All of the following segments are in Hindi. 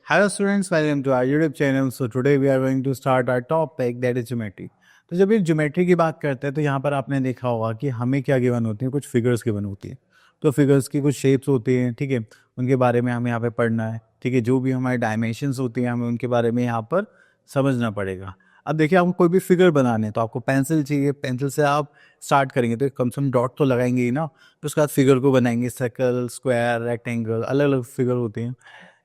Hello students, welcome to our YouTube channel. So today we are going to start our topic that is geometry. तो जब ये ज्योमेट्री की बात करते हैं तो यहाँ पर आपने देखा होगा कि हमें क्या गिवन होती है, कुछ फिगर्स गिवन होती है. तो फिगर्स की कुछ शेप्स होती हैं, ठीक है, उनके बारे में हमें यहाँ पे पढ़ना है, ठीक है. जो भी हमारे डायमेंशंस होती हैं हमें उनके बारे में यहाँ पर समझना पड़ेगा. अब देखिए आपको कोई भी फिगर बनाने तो आपको पेंसिल चाहिए, पेंसिल से आप स्टार्ट करेंगे तो कम से कम डॉट तो लगाएंगे ही ना. तो उसके बाद फिगर को बनाएंगे, सर्कल, स्क्वायर, रेक्टेंगल, अलग अलग फिगर होते हैं.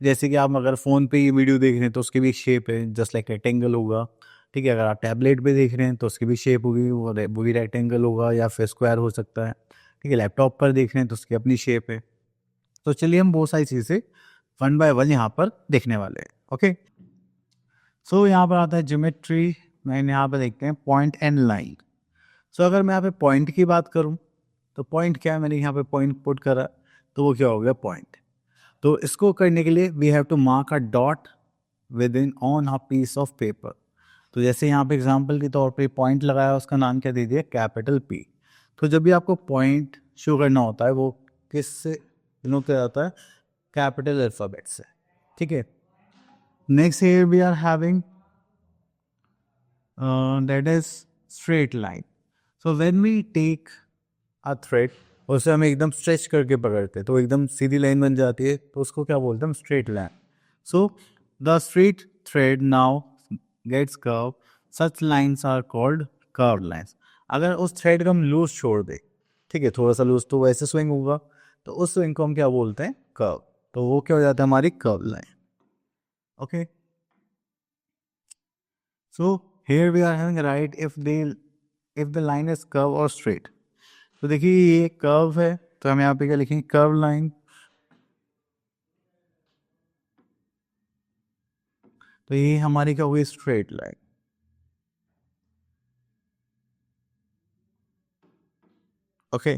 जैसे कि आप अगर फ़ोन पे ये वीडियो देख रहे हैं तो उसकी भी एक शेप है, जस्ट लाइक रेक्टेंगल होगा, ठीक है. अगर आप टैबलेट पे देख रहे हैं तो उसकी भी शेप होगी, वो भी रेक्टेंगल होगा या फिर स्क्वायर हो सकता है, ठीक है. लैपटॉप पर देख रहे हैं तो उसकी अपनी शेप है. तो चलिए हम बहुत सारी चीज़ें वन बाय वन यहाँ पर देखने वाले हैं. ओके, सो यहाँ पर आता है ज्योमेट्री. मैंने यहाँ पर देखते हैं पॉइंट एंड लाइन. सो अगर मैं यहाँ पे पॉइंट की बात करूँ तो पॉइंट क्या है, मैंने यहाँ पे पॉइंट पुट करा तो वो क्या हो गया, पॉइंट. तो इसको करने के लिए we have to mark a dot within on a piece of paper. तो जैसे यहाँ पे एग्जांपल के तौर पे पॉइंट लगाया, उसका नाम क्या दे दिया, कैपिटल पी. तो जब भी आपको पॉइंट शो करना होता है वो किस से डिनोट किया जाता है, कैपिटल अल्फ़ाबेट से, ठीक है. Next here we are having that is straight line. So when we take a thread, उसे हम एकदम स्ट्रेच करके पकड़ते हैं तो एकदम सीधी लाइन बन जाती है, तो उसको क्या बोलते हैं हम, straight line. So the straight thread now gets curve, such lines are called curve lines. अगर उस थ्रेड को हम लूज छोड़ दें, ठीक है, थोड़ा सा लूज तो वैसे स्विंग होगा, तो उस स्विंग को हम क्या बोलते हैं, कर्व. तो वो क्या हो जाता है, हमारी curve line. Okay, so here we are having right if the line is curve और स्ट्रेट. तो देखिए ये कर्व है तो हम यहाँ पे क्या लिखेंगे, कर्व लाइन. तो ये हमारी क्या हुई, straight line. Okay,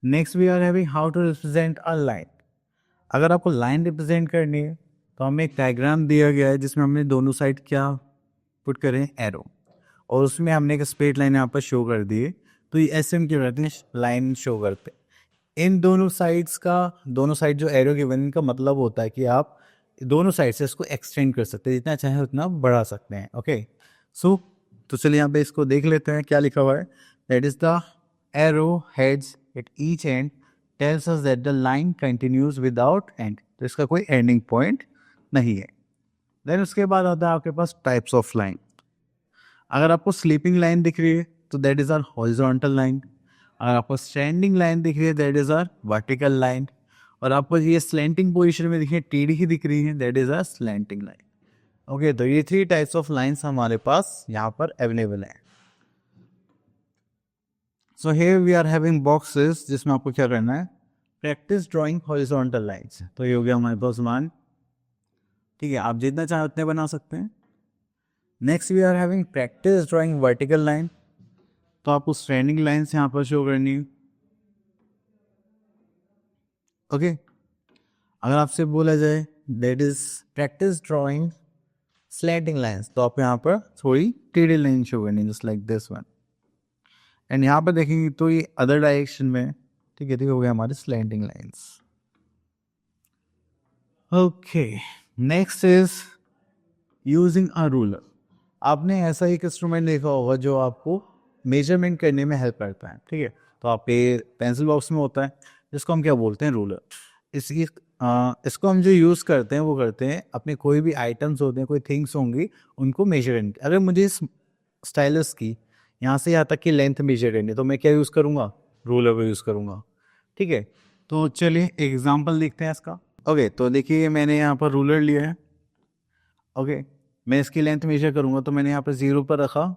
next we are having how to represent a line. अगर आपको लाइन रिप्रेजेंट करनी है तो हमें एक डायग्राम दिया गया है जिसमें हमने दोनों साइड क्या पुट करें, एरो, और उसमें हमने एक स्ट्रेट लाइन यहाँ पर शो कर दी है. तो ये ऐसे हम क्या करते हैं, लाइन शो करते हैं. इन दोनों साइड्स का, दोनों साइड जो एरो गिवन, इनका मतलब होता है कि आप दोनों साइड से इसको एक्सटेंड कर सकते हैं, जितना चाहे उतना बढ़ा सकते हैं. ओके, सो तो चलिए यहाँ पे इसको देख लेते हैं क्या लिखा हुआ है. That is the arrow heads at each and tells us that the line continues without and. तो इसका कोई एंडिंग पॉइंट नहीं है. देन उसके बाद आता है आपके पास टाइप्स ऑफ लाइन. अगर आपको स्लीपिंग लाइन दिख रही है तो that is our horizontal line. अगर आपको स्टैंडिंग लाइन दिख रही है that is our vertical line. और आपको ये स्लैंटिंग पोजीशन में दिख रही है, टेढ़ी ही दिख रही है, that is our slanting line. Okay, तो ये थ्री टाइप्स ऑफ लाइंस हमारे पास यहाँ पर अवेलेबल हैं. So here we are having boxes जिसमें आपको क्या करना है, प्रैक्टिस ड्राइंग हॉरिजॉन्टल लाइंस. तो ये हो गया हमारे पास वन, ठीक है, आप जितना चाहे उतने बना सकते हैं. Next we are having practice drawing vertical line. तो आपको स्टैंडिंग लाइंस यहाँ पर शो करनी है. ओके, अगर आपसे बोला जाए that is practice drawing slanting lines, तो आप यहाँ पर थोड़ी टेढ़ी लाइन शो करनी, just like this one. And यहाँ पर देखेंगे तो ये अदर डायरेक्शन में, ठीक है, ठीक हो गया हमारे slanting lines. Okay, next is using a ruler. आपने ऐसा एक इंस्ट्रूमेंट देखा होगा जो आपको मेजरमेंट करने में हेल्प करता है, ठीक है. तो आपके पेंसिल बॉक्स में होता है जिसको हम क्या बोलते हैं, रूलर. इसको हम जो यूज़ करते हैं वो करते हैं अपने कोई भी आइटम्स होते हैं, कोई थिंग्स होंगी, उनको मेजर करने. अगर मुझे इस स्टाइलस की यहाँ से यहाँ तक की लेंथ मेजर करनी है तो मैं क्या यूज़ करूँगा, रूलर को यूज़ करूँगा, ठीक है. तो चलिए एग्जाम्पल देखते हैं इसका. ओके, तो देखिए मैंने यहाँ पर रूलर लिया है. ओके, मैं इसकी लेंथ मेजर करूँगा तो मैंने यहाँ पर 0 पर रखा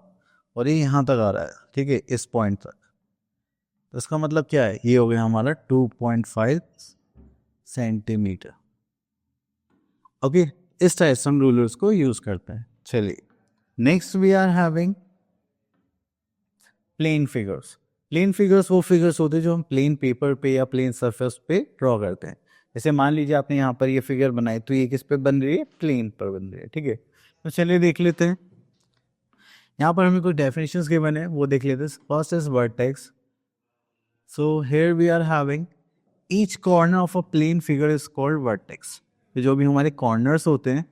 और ये यहाँ तक आ रहा है, ठीक है, इस पॉइंट तक. तो इसका मतलब क्या है, ये हो गया हमारा 2.5 सेंटीमीटर. ओके, इस टाइप से हम रूलर्स को यूज करते हैं. चलिए next we are having plane figures. Plane figures वो फिगर्स होते हैं जो हम प्लेन पेपर पे या प्लेन सरफेस पे ड्रॉ करते हैं. जैसे मान लीजिए आपने यहाँ पर ये फिगर बनाई तो ये किस पे बन रही है, प्लेन पर बन रही है, ठीक है. तो चलिए देख लेते हैं. यहाँ पर हमें कुछ डेफिनेशंस गिवन है वो देख लेते हैं. First is vertex. So here we are having each corner of a plane figure is called vertex. तो जो भी हमारे कॉर्नर्स होते हैं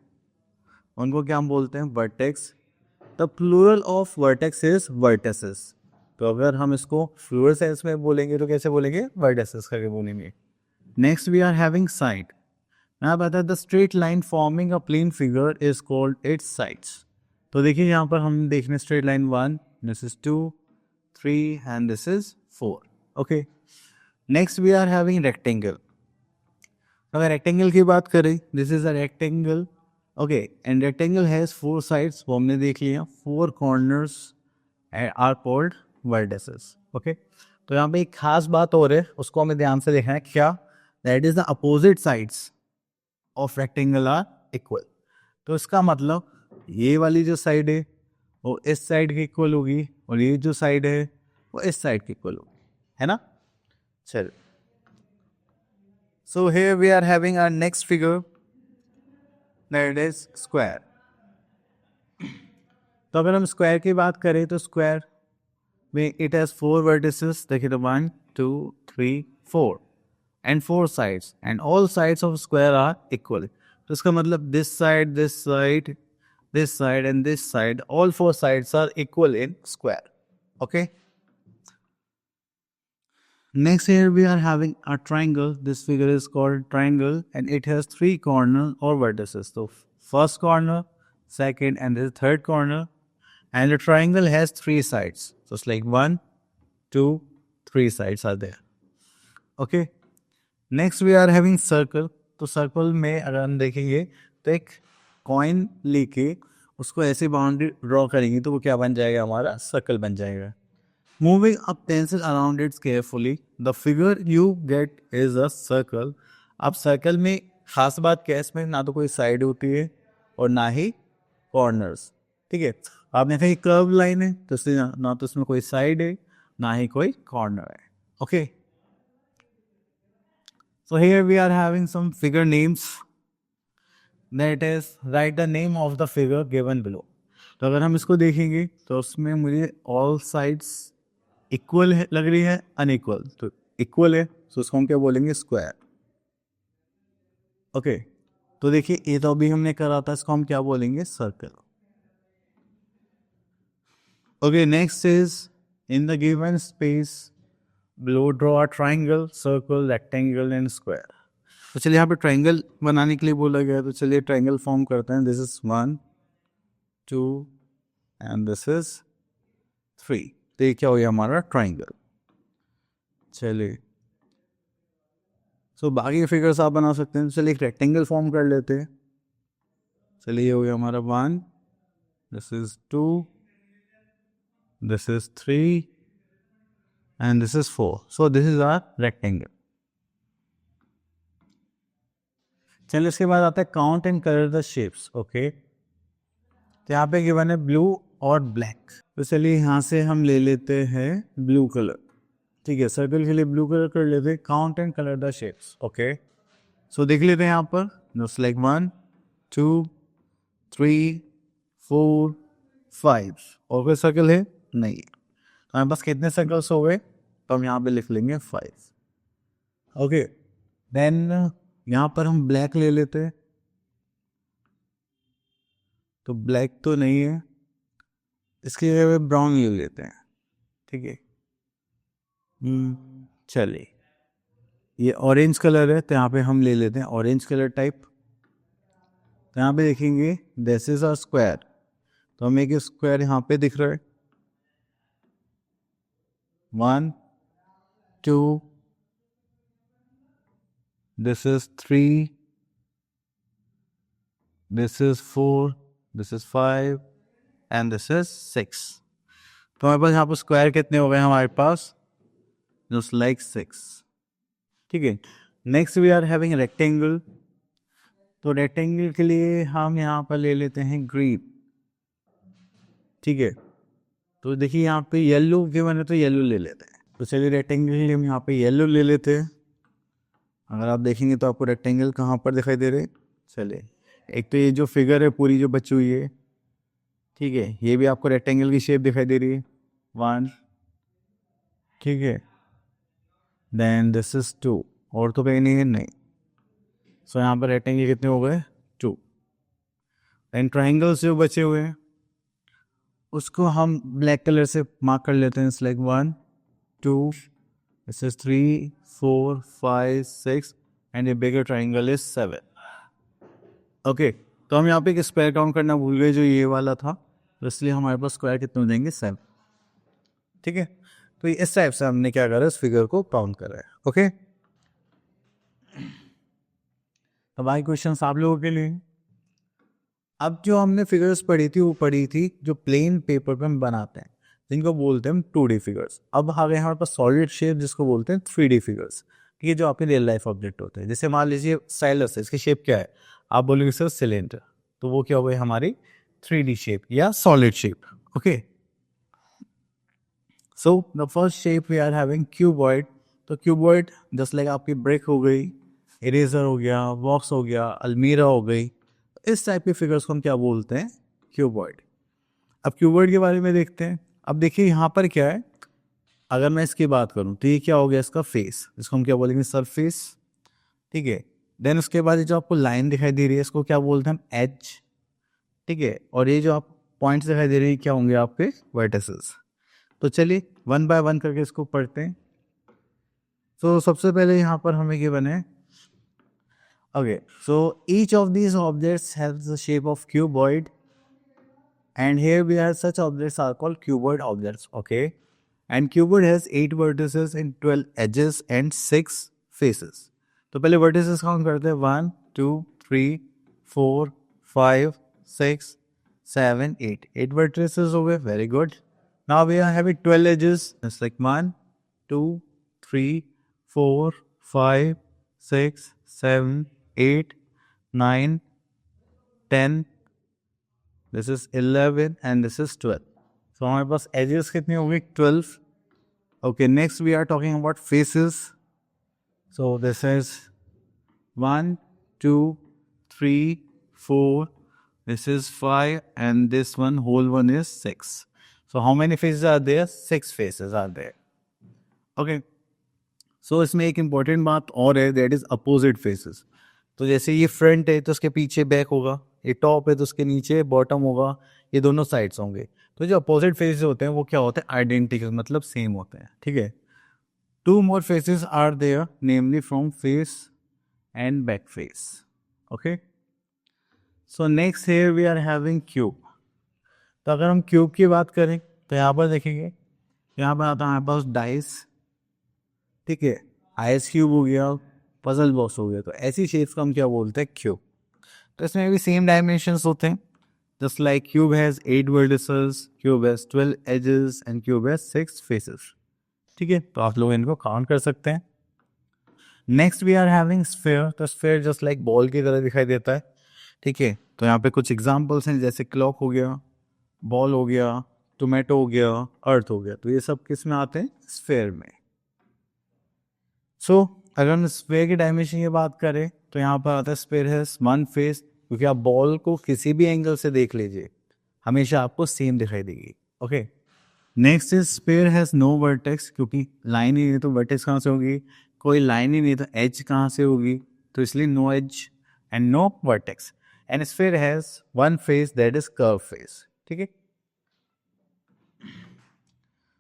उनको क्या हम बोलते हैं, vertex. The plural of vertex is vertices. तो अगर हम इसको प्लूरल सेंस में बोलेंगे तो कैसे बोलेंगे, वर्टेसेस करके बोलेंगे। Next we are having side. मैं बता, the straight line forming a plane figure is called its sides. तो देखिए यहाँ पर हम देख रहे हैं straight line 1, this is 2, 3 and this is 4। Okay, next we are having rectangle. अगर रेक्टेंगल की बात करें, this is a rectangle. Okay, and rectangle has 4 sides, वो हमने देख लिया। 4 corners are called vertices. Okay, तो यहाँ पे एक खास बात और है, उसको हमें ध्यान से देखना है। क्या? That is the opposite sides of rectangle are equal. तो इसका मतलब ये वाली जो साइड है वो इस साइड की इक्वल होगी, और ये जो साइड है वो इस साइड की इक्वल होगी, है ना। चल, so here we are having our next figure, that is square. तो अगर हम स्क्वायर की बात करें तो स्क्वायर में इट हैज 4 वर्टिसेस। देखिए तो 1 2 3 4 and 4 sides, and all sides of square are equal. तो इसका मतलब this side, this side, this side and this side, all 4 sides are equal in square. Okay, next here we are having a triangle. This figure is called triangle and it has 3 corners or vertices. So first corner, second and the third corner, and the triangle has 3 sides. So it's like 1 2 3 sides are there. Okay, next we are having circle. तो सर्कल में अगर हम देखेंगे तो एक कॉइन लेके उसको ऐसे बाउंड्री ड्रॉ करेंगे तो वो क्या बन जाएगा, हमारा सर्कल बन जाएगा। Moving a pencil around its carefully, the figure you get is a circle. अब सर्कल में खास बात क्या है, इसमें ना तो कोई साइड होती है और ना ही कॉर्नर्स। ठीक है, आपने कहा कर्व लाइन है तो इसलिए ना तो इसमें कोई साइड है ना ही कोई कॉर्नर है। Okay, so here we are having some figure names, that is write the name of the figure given below. तो अगर हम इसको देखेंगे तो उसमें मुझे ऑल साइड्स इक्वल है लग रही है, अनइक्वल। तो इक्वल है तो उसको हम क्या बोलेंगे, स्क्वायर। ओके, तो देखिए ये तो अभी हमने करा था, इसको हम क्या बोलेंगे, circle. Okay, next is in the given space below draw a triangle, circle, rectangle and square. तो चलिए यहाँ पे ट्राइंगल बनाने के लिए बोला गया, तो चलिए ट्राइंगल फॉर्म करते हैं। This is 1 2 and this is 3। तो ये क्या हो गया हमारा ट्राइंगल। चलिए, सो बाकी फिगर्स आप बना सकते हैं। चलिए एक रेक्टेंगल फॉर्म कर लेते हैं। चलिए ये हो गया हमारा 1, this is 2, this is 3 and this is 4। So this is our rectangle. चलिए इसके बाद आता है count and colour the shapes. Okay, तो यहाँ पे गिवन है ब्लू और ब्लैक। तो चलिए यहाँ से हम ले लेते हैं ब्लू कलर। ठीक है, सर्कल के लिए ब्लू कलर कर लेते हैं। Count and colour the shapes. Okay, so देख लेते हैं यहाँ पर, जस्ट लाइक 1 2 3 4 5। और कोई सर्कल है नहीं, तो हमारे पास कितने सर्कल्स हो गए, तो हम यहाँ पे लिख लेंगे 5। ओके, देन यहाँ पर हम ब्लैक ले लेते हैं। तो ब्लैक तो नहीं है, इसकी जगह पे ब्राउन ले लेते हैं। ठीक है, चलिए ये ऑरेंज कलर है तो यहाँ पे हम ले लेते हैं ऑरेंज कलर टाइप। तो यहाँ पे देखेंगे दिस इज अ स्क्वायर, तो हमें एक स्क्वायर यहाँ पे दिख रहा है। 1 2, this is 3, this is 4, this is 5 and this is 6। तो हमारे पास यहाँ पर स्क्वायर कितने हो गए हमारे पास, जस्ट लाइक 6। ठीक है, next we are having rectangle. तो रेक्टेंगल के लिए हम यहाँ पर ले लेते हैं ग्रीन। ठीक है, तो देखिए यहाँ पे येलो के बने तो येलो ले लेते हैं। तो चलिए रेक्टेंगल के लिए हम यहाँ पे येलो ले लेते हैं। अगर आप देखेंगे तो आपको रेक्टेंगल कहाँ पर दिखाई दे रहे हैं। चलिए, एक तो ये जो फिगर है पूरी जो बची हुई है, ठीक है, ये भी आपको रेक्टेंगल की शेप दिखाई दे रही है 1। ठीक है, देन दिस इज 2, और तो कहीं नहीं है, नहीं। सो यहाँ पर रेक्टेंगल कितने हो गए 2। एंड ट्राइंगल्स जो बचे हुए हैं उसको हम ब्लैक कलर से मार्क कर लेते हैं। Like 1 2 this is 3 4 5 6 and A bigger triangle is 7। Okay, तो हम यहाँ पे एक स्क्वायर काउंट करना भूल गए जो ये वाला था, तो इसलिए हमारे पास स्क्वायर कितने हो जाएंगे 7। ठीक है, तो इस टाइप से हमने क्या करा, इस फिगर को काउंट करा है। ओके, तो भाई क्वेश्चन आप लोगों के लिए, अब जो हमने फिगर्स पढ़ी थी वो पढ़ी थी जो प्लेन पेपर पे हम बनाते हैं, जिनको बोलते हैं हम 2D फिगर्स। अब आ गए हमारे पास सॉलिड शेप जिसको बोलते हैं 3D फिगर्स। ठीक है, जो आपके रियल लाइफ ऑब्जेक्ट होते हैं। जैसे मान लीजिए स्टाइलस है, इसकी शेप क्या है, आप बोलोगे सर सिलेंडर, तो वो क्या हो गई हमारी 3D शेप या solid shape. Okay, so the first shape we are having cuboid. तो क्यूबॉइड जस्ट लाइक आपकी ब्रिक हो गई, इरेजर हो गया, बॉक्स हो गया, अलमीरा हो गई, इस टाइप के फिगर्स को हम क्या बोलते हैं, क्यूबॉइड। अब क्यूबॉइड के बारे में देखते हैं। अब देखिए यहाँ पर क्या है, अगर मैं इसकी बात करूँ तो ये क्या हो गया, इसका फेस, इसको हम क्या बोलेंगे, सरफेस। ठीक है, देन उसके बाद ये जो आपको लाइन दिखाई दे रही है इसको क्या बोलते हैं हम, एज। ठीक है, और ये जो आप पॉइंट्स दिखाई दे रही है क्या होंगे आपके, वर्टिसेस। तो चलिए वन बाय वन करके इसको पढ़ते हैं। तो सबसे पहले यहाँ पर हमें ये बने, okay, so each of these objects has the shape of cuboid, and here we have such objects are called cuboid objects. Okay, and cuboid has 8 vertices and 12 edges and 6 faces. तो पहले vertices काउंट करते हैं, 1 2 3 4 5 6 7 8, 8 vertices हो गए, very good. Now we are having 12 edges. It's like 1 2 3 4 5 6 7 8 9 10, this is 11 and this is 12. So हमारे पास edges कितनी हो गई, 12. Okay, next we are talking about faces. So this is 1 2 3 4, this is 5 and this one whole one is 6. So how many faces are there, 6 faces are there. Okay, so इसमें एक important बात और है, that is opposite faces. तो जैसे ये फ्रंट है तो उसके पीछे बैक होगा, ये टॉप है तो उसके नीचे बॉटम होगा, ये दोनों साइड्स होंगे। तो जो अपोजिट फेसेस होते हैं वो क्या होते हैं, आइडेंटिकल, मतलब सेम होते हैं। ठीक है, 2 more faces are there, namely from face and back face. Okay, so next here we are having cube. तो अगर हम क्यूब की बात करें तो यहाँ पर देखेंगे, यहाँ पर आता है हमारे पास डाइस। ठीक है, आइस क्यूब हो गया, पजल बॉक्स हो गया, तो ऐसी शेप्स को हम क्या बोलते हैं, क्यूब। तो इसमें भी सेम डायमेंशंस होते हैं, just like cube has 8 vertices, cube has 12 edges and cube has 6 faces. ठीक है, तो आप लोग इनको काउंट कर सकते हैं। Next we are having sphere. तो स्फेयर जस्ट लाइक बॉल की तरह दिखाई देता है। ठीक है, तो यहाँ पे कुछ एग्जांपल्स हैं, जैसे क्लॉक हो गया, बॉल हो गया, टोमेटो हो गया, अर्थ हो गया, तो ये सब किस में आते हैं, स्फेयर में। सो अगर हम स्फेयर की डायमेंशन की बात करें तो यहाँ पर आता है स्फेयर है 1 फेस, क्योंकि आप बॉल को किसी भी एंगल से देख लीजिए हमेशा आपको सेम दिखाई देगी। Okay, next is sphere has no vertex, क्योंकि लाइन ही नहीं तो वर्टेक्स कहाँ से होगी, कोई लाइन ही नहीं तो एज कहाँ से होगी, तो इसलिए no edge and no vertex. And sphere has 1 face, that is curve face. ठीक है,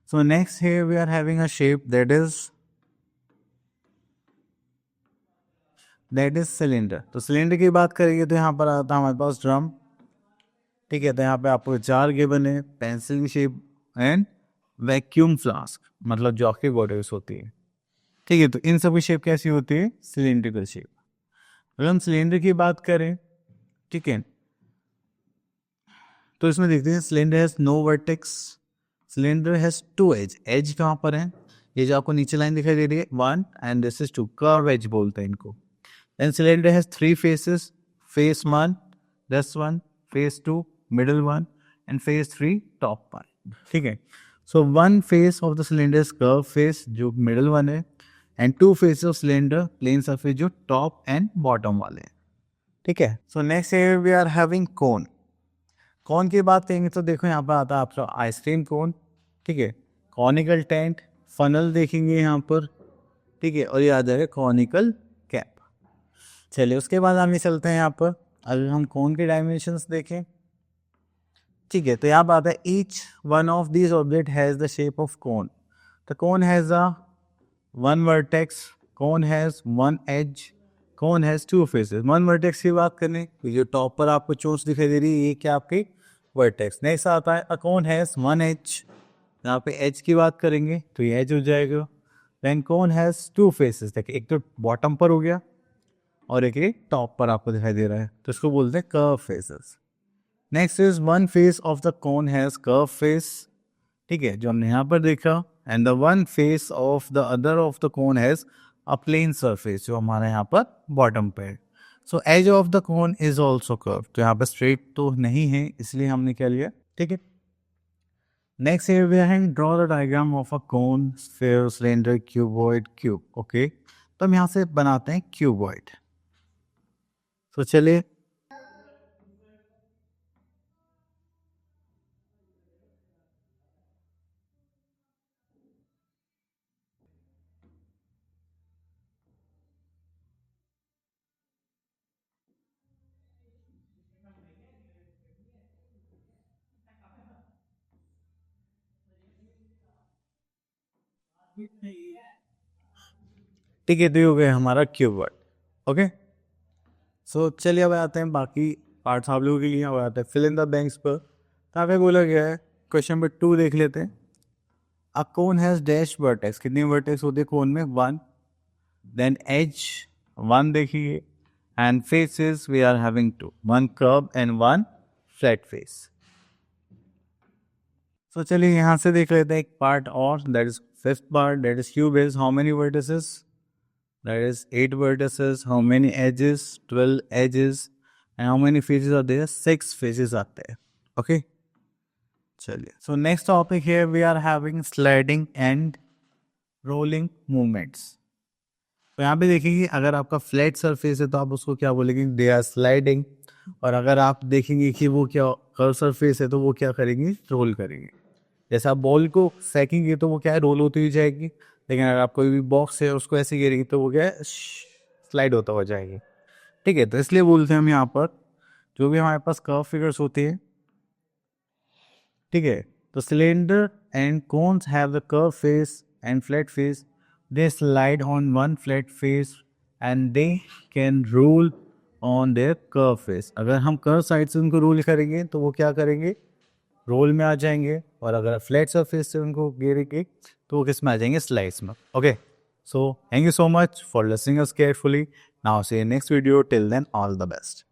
so next here we are having a shape that is cylinder. तो सिलेंडर की बात करेंगे तो यहाँ पर आता है हमारे पास ड्रम। ठीक है, तो यहाँ पे आपको 4 गिवन है, पेंसिल की शेप एंड वैक्यूम फ्लास्क, मतलब जो आपकी बॉटल्स होती है। ठीक है, तो इन सब की शेप कैसी होती है, सिलेंड्रिकल शेप। अगर हम सिलेंडर की बात करें, ठीक है, तो इसमें देखते हैं cylinder has no vertex, cylinder has 2 edge. Edge कहाँ पर है, ये जो आपको नीचे लाइन दिखाई दे रही है 1 and this is 2, curve edge बोलते हैं इनको। Then cylinder has 3 faces, face 1, this one, face 2, middle one, and face 3, top one. ठीक है, so one face of the cylinder is curved face, जो middle one है, and 2 faces of cylinder, plane surface, जो top and bottom वाले हैं। ठीक है, so next here we are having cone. cone की बात करेंगे तो देखो यहाँ पर आता है आपका आइसक्रीम कोन। ठीक है, कॉनिकल टेंट, फनल देखेंगे यहाँ पर। ठीक है, और ये आ जाएगा कॉनिकल कैप। चलिए उसके बाद हम चलते हैं यहाँ पर, अगर हम कोन के डायमेंशंस देखें, ठीक है, तो यहाँ बात है each one of these object has the shape of cone. The cone has a one vertex, cone has one edge, cone has two faces. One vertex की बात करें तो जो टॉप पर आपको चोंच दिखाई दे रही है ये क्या आपकी वर्टेक्स. नेक्स्ट आता है अ कोन हैज़ वन एज, यहाँ पे एज की बात करेंगे तो ये एज हो जाएगा. Then cone has two faces, देखिए एक तो बॉटम पर हो गया और एक टॉप पर आपको दिखाई दे रहा है, तो इसको बोलते हैं curve faces. Next is one face of the cone has curve face, ठीक है, जो हमने यहाँ पर देखा. And the one face of the other of the cone has a plane surface, जो हमारे यहाँ पर बॉटम पे है. So edge of the cone is also curve, तो यहाँ पर स्ट्रेट तो नहीं है इसलिए हमने क्या लिया, ठीक है. Next here we have draw the diagram of a cone, sphere, cylinder, cuboid, cube. Okay, तो हम यहाँ से बनाते हैं क्यूबॉइड. तो चलिए ठीक है, तो ये हो गया हमारा क्यूबॉइड. ओके, सो चलिए अब आते हैं बाकी पार्ट्स आप लोगों के लिए. अब आते हैं फिल इन द बैंक्स पर. तो यहाँ पे बोला गया है क्वेश्चन नंबर 2 देख लेते हैं. A cone has dash vertex, कितनी वर्टेक्स होती है कोन में, वन. देन एज वन देखिए, and faces we are having two, one curve and one flat face. So चलिए यहाँ से देख लेते हैं एक पार्ट और, that is fifth part, that is cube is how many vertices, that is 8 vertices. How many edges, 12 edges. And how many faces are there, 6 faces आते हैं. ओके, चलिए. So next topic here we are having sliding and rolling movements. तो यहाँ पे देखिए अगर आपका फ्लैट सरफेस है तो आप उसको क्या बोलेंगे, दे आर स्लाइडिंग. और अगर आप देखेंगे कि वो क्या कर्व सरफेस है तो वो क्या करेंगे, रोल करेंगे. जैसे आप बॉल को फेंकेंगे तो वो क्या है, रोल होती हुई जाएगी. लेकिन अगर आप कोई भी बॉक्स है उसको ऐसे गिरेंगे तो वो क्या है, स्लाइड होता हुआ जाएगी. ठीक है, तो इसलिए बोलते हैं हम यहाँ पर जो भी हमारे पास कर्व फिगर्स होती है, ठीक है, तो cylinder and cones have the curve face and flat face. They slide on one flat face and they can roll on their curve face. अगर हम कर्व साइड से उनको रोल करेंगे तो वो क्या करेंगे, रोल में आ जाएंगे. और अगर फ्लैट सरफेस से उनको गिरेंगे तो वो किस में आ जाएंगे, स्लाइड्स में. Okay, so thank you so much for listening us carefully. Now see you next video. Till then all the best.